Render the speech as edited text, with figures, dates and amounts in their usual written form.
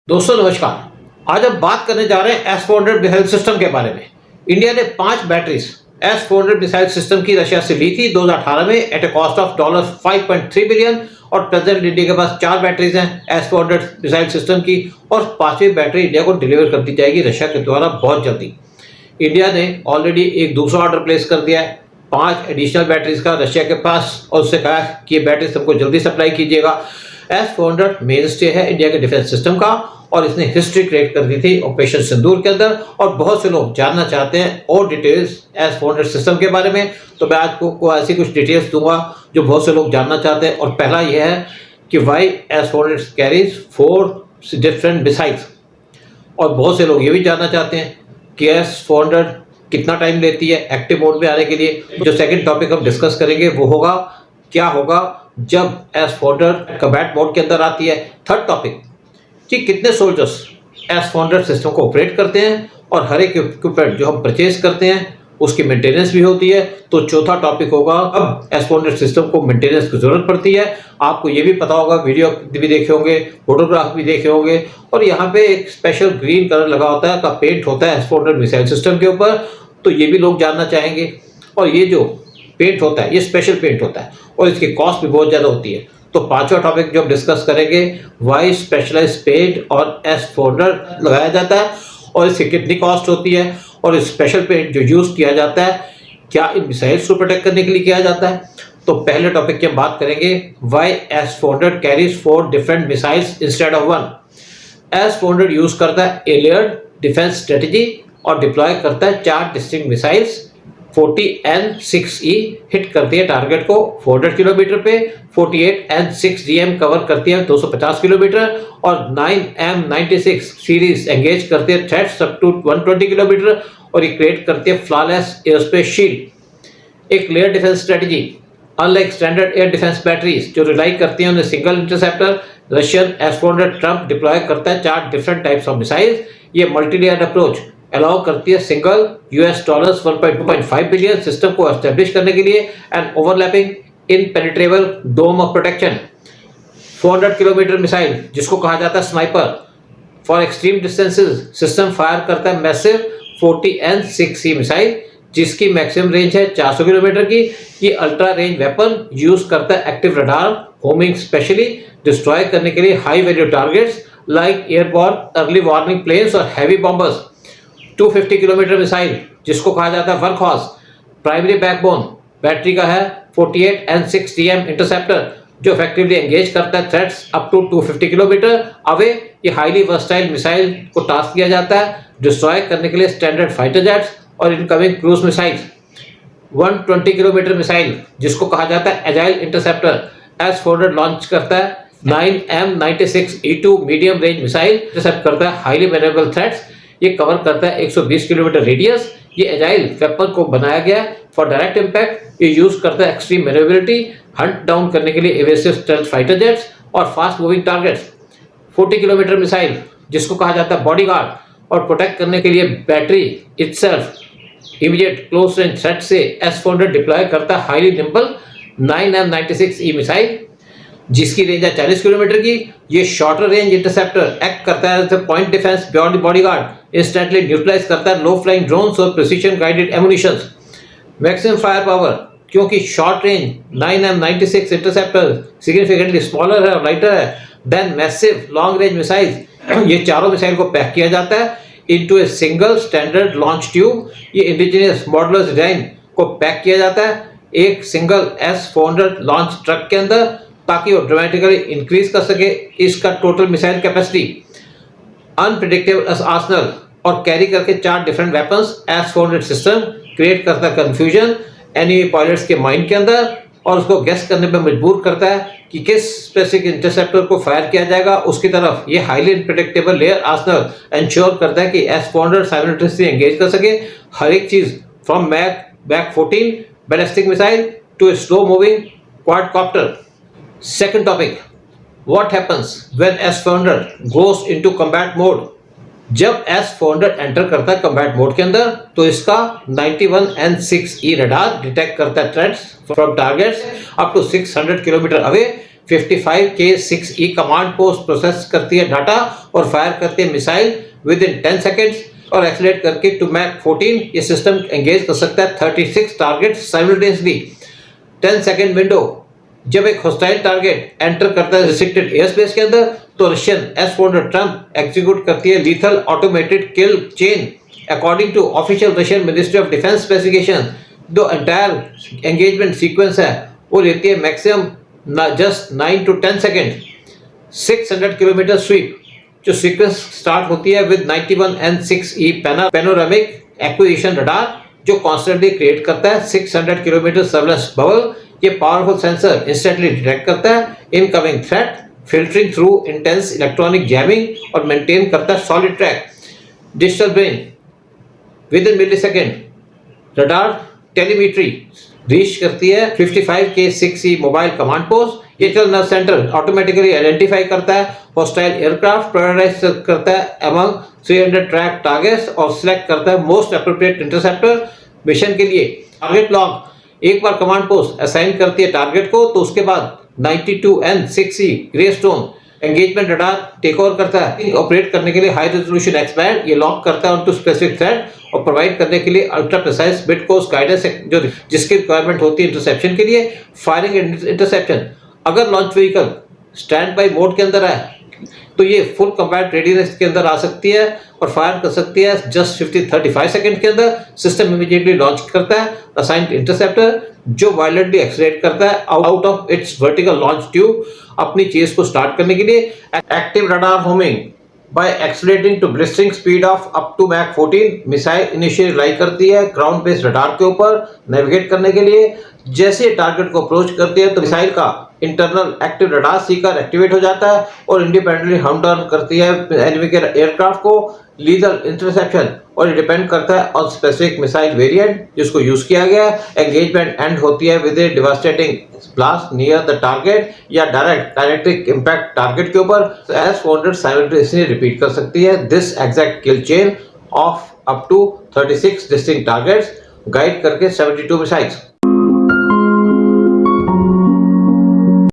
दोस्तों नमस्कार। आज हम बात करने जा रहे हैं S-400 मिसाइल सिस्टम के बारे में। इंडिया ने 5 बैटरीज S-400 मिसाइल सिस्टम की रशिया से ली थी 2018 में at a cost of $5.3 billion और प्रेजेंट इंडिया के पास 4 बैटरीज हैं S-400 मिसाइल सिस्टम की और 5वीं बैटरी इंडिया को डिलीवर कर दी जाएगी रशिया के द्वारा बहुत जल्दी। इंडिया ने ऑलरेडी एक दूसरा ऑर्डर प्लेस कर दिया है 5 एडिशनल बैटरीज का रशिया के पास और उससे कहा कि ये बैटरी सबको जल्दी सप्लाई कीजिएगा। S-400 मेन स्टे है इंडिया के डिफेंस सिस्टम का और इसने हिस्ट्री क्रिएट कर दी थी ऑपरेशन सिंदूर के अंदर और बहुत से लोग जानना चाहते हैं और डिटेल्स S-400 सिस्टम के बारे में। तो मैं आपको ऐसी कुछ डिटेल्स दूंगा जो बहुत से लोग जानना चाहते हैं। और पहला यह है कि Y S-400 carries 4 different missiles और बहुत से लोग ये भी जानना चाहते हैं कि S-400 कितना टाइम लेती है एक्टिव मोड में आने के लिए। जो सेकंड टॉपिक हम डिस्कस करेंगे वो होगा क्या होगा जब S-400 कम्बैट मोड के अंदर आती है। थर्ड टॉपिक कि कितने सोल्जर्स S-400 सिस्टम को ऑपरेट करते हैं और हर एक इक्विपमेंट जो हम परचेज करते हैं उसकी मेंटेनेंस भी होती है। तो चौथा टॉपिक होगा अब S-400 सिस्टम को मेंटेनेंस की जरूरत पड़ती है। आपको ये भी पता होगा, वीडियो भी देखे होंगे, फोटोग्राफ भी देखे होंगे और यहाँ पे एक स्पेशल ग्रीन कलर लगा होता है का पेंट होता है S-400 मिसाइल सिस्टम के ऊपर। तो ये भी लोग जानना चाहेंगे और ये जो पेंट होता है ये स्पेशल पेंट होता है और इसकी कॉस्ट भी बहुत ज़्यादा होती है। तो पांचवा टॉपिक जो हम डिस्कस करेंगे वाई स्पेशलाइज्ड पेंट और S-400 लगाया जाता है और इसकी कितनी कॉस्ट होती है और स्पेशल पेंट जो यूज़ किया जाता है क्या इन मिसाइल्स को प्रोटेक्ट करने के लिए किया जाता है। तो पहले टॉपिक की हम बात करेंगे why S-400 carries 4 different missiles instead of 1। S-400 use करता है ए लेयर्ड डिफेंस स्ट्रेटजी और डिप्लॉय करता है 4 डिस्टिंक्ट मिसाइल्स 40N6E हिट करती है टारगेट को 400 किलोमीटर पे, 48N6DM कवर करती है 250 किलोमीटर और 9M96 सीरीज एंगेज करती है थ्रेट्स अप टू 120 किलोमीटर और ये क्रिएट करती है फ्लॉलेस एयरस्पेस शील्ड। एक layer defence strategy unlike standard air defence batteries जो रिलाई करती हैं single interceptor, Russian S-400 Triumf deploy करता है 4 डिफरेंट टाइप्स ऑफ मिसाइल्स। ये मल्टी लेयर अप्रोच अलाउ करती है सिंगल $1.5 बिलियन सिस्टम को एस्टेब्लिश करने के लिए and overlapping impenetrable dome of protection. 400 kilometre missile जिसको कहा जाता है sniper for extreme distances system fire करता है मैसिव 40N6E मिसाइल जिसकी मैक्सिमम रेंज है 400 किलोमीटर की। ये अल्ट्रा रेंज वेपन यूज करता है active radar homing specially destroy करने के लिए high value targets like airborne early warning planes और हैवी बॉम्बर्स। 250 किलोमीटर मिसाइल जिसको कहा जाता है वर्कहॉर्स प्राइमरी बैकबोन बैटरी का है 48N6DM इंटरसेप्टर जो इफेक्टिवली एंगेज करता है threats up to 250 kilometre away. ये हाईली वर्सटाइल मिसाइल को टास्क दिया जाता है डिस्ट्रॉय करने के लिए स्टैंडर्ड फाइटर जेट्स और incoming cruise missiles. 120 kilometre missile जिसको कहा जाता है एजाइल इंटरसेप्टर S-400 लॉन्च करता है 9M96E2 medium range missile intercept करता है हाईली मैनेजेबल थ्रेट्स। ये कवर करता है 120 किलोमीटर रेडियस। ये एजाइल वेपन को बनाया गया है फॉर डायरेक्ट इम्पैक्ट। ये यूज करता है एक्सट्रीम मैनेवरेबिलिटी हंट डाउन करने के लिए एवेसिव स्टेल्थ फाइटर जेट्स और fast moving targets. 40 kilometre missile जिसको कहा जाता है बॉडीगार्ड और प्रोटेक्ट करने के लिए battery itself immediate close range threat से S-400 डिप्लॉय करता है हाईली निम्बल 9M96E मिसाइल जिसकी रेंज है 40 किलोमीटर की। ये शॉर्टर रेंज इंटरसेप्टर एक्ट करता है as a point defence beyond bodyguard instantly neutralise करता है लो फ्लाइंग ड्रोन्स और precision guided ammunitions. Maximum fire power क्योंकि short range 9M96 interceptor significantly smaller है और लाइटर है than massive long range missile. ये चारों मिसाइल को पैक किया जाता है into a single standard launch tube. ये इंडिजिनियस मॉडुलर डिजाइन को पैक किया जाता है एक सिंगल S-400 लॉन्च ट्रक के अंदर ताकि वो ड्रामेटिकली इंक्रीज कर सके इसका total missile capacity. Unpredictable Arsenal और कैरी करके 4 different weapons S-400 system create करता है कंफ्यूजन एनिमी पायलट्स के माइंड के अंदर और उसको गेस करने पर मजबूर करता है कि किस स्पेसिफिक इंटरसेप्टर को फायर किया जाएगा उसकी तरफ। ये highly unpredictable layer Arsenal ensure करता है कि S-400 साइमल्टेनियसली एंगेज कर सके हर एक चीज from back 14 ballistic missile to a slow moving quadcopter. Second topic, what happens when S-400 goes into combat mode? जब S-400 एंटर करता है कम्बैट मोड के अंदर तो इसका 91N6E रडार डिटेक्ट करता है threats from targets up to 600 kilometre away 55K6E command post process करती है डाटा और फायर करती है मिसाइल विद इन 10 सेकेंड्स और एक्सीलरेट करके टू मैक 14 ये सिस्टम एंगेज कर सकता है 36 टारगेट साइमल्टेनियसली 10 सेकेंड विंडो। जब एक हॉस्टाइल टारगेट एंटर करता है रिस्ट्रिक्टेड एयर स्पेस के अंदर तो रशियन S-400 ट्रम्प एग्जीक्यूट करती है lethal automated kill chain. According to official Russian ministry of defence specification जो एंटायर एंगेजमेंट सीक्वेंस है वो लेती है maximum just 9 to 10 second. 600 kilometre sweep जो सीक्वेंस स्टार्ट होती है with 91N6E panoramic acquisition radar जो कॉन्स्टेंटली क्रिएट करता है 600 किलोमीटर सर्वेलेंस बबल। ये पावरफुल सेंसर इंस्टेंटली डिटेक्ट करता है incoming threat, filtering through intense electronic jamming और मेंटेन करता है solid track. Digital brain with in millisecond radar telemetry reach करती है 55K6E मोबाइल कमांड पोस्ट। ये नर्व सेंटर ऑटोमेटिकली आइडेंटिफाई करता है हॉस्टाइल एयरक्राफ्ट, प्रायोरिटाइज करता है अमंग 300 ट्रैक टारगेट्स और सिलेक्ट करता है मोस्ट एप्रोप्रिएट इंटरसेप्टर मिशन के लिए। टारगेट लॉग एक बार कमांड पोस्ट असाइन करती है टारगेट को तो उसके बाद 92N6E Gravestone engagement radar take over करता है ऑपरेट करने के लिए हाई रेजोल्यूशन एक्सबैंड। ये लॉक करता है ऑन टू स्पेसिफिक थ्रेट और प्रोवाइड करने के लिए ultra precise bit course guidance जो जिसकी रिक्वायरमेंट होती है इंटरसेप्शन के लिए। फायरिंग इंटरसेप्शन अगर launch vehicle stand by mode के अंदर है तो ये फुल कम्बैट रेडीनेस के अंदर आ सकती है और फायर कर सकती है जस्ट 35 सेकंड के अंदर। सिस्टम इमीडिएटली लॉन्च करता है असाइंड इंटरसेप्टर जो वायलेंटली एक्सीलरेट करता है out of its vertical launch tube अपनी चेज को स्टार्ट करने के लिए। Active radar homing by accelerating to blistering speed of up to Mach 14 missile initially rely करती है ग्राउंड बेस्ड रडार के ऊपर नेविगेट करने के लिए। जैसे टारगेट को अप्रोच करती है तो मिसाइल का internal active radar Sikar activate हो जाता है और इंडिपेंडेंटली हम डाउन करती है एनिमी के एयरक्राफ्ट को। लीगल इंटरसेप्शन और ये डिपेंड करता है ऑन स्पेसिफिक मिसाइल वेरिएंट जिसको यूज किया गया है। एंगेजमेंट एंड होती है with a devastating blast near the target या डायरेक्ट काइनेटिक इंपैक्ट टारगेट के ऊपर। S-400 साइमल्टेनियसली रिपीट कर सकती है this exact kill chain of up to 36 distinct targets guide करके 72 मिसाइल्स।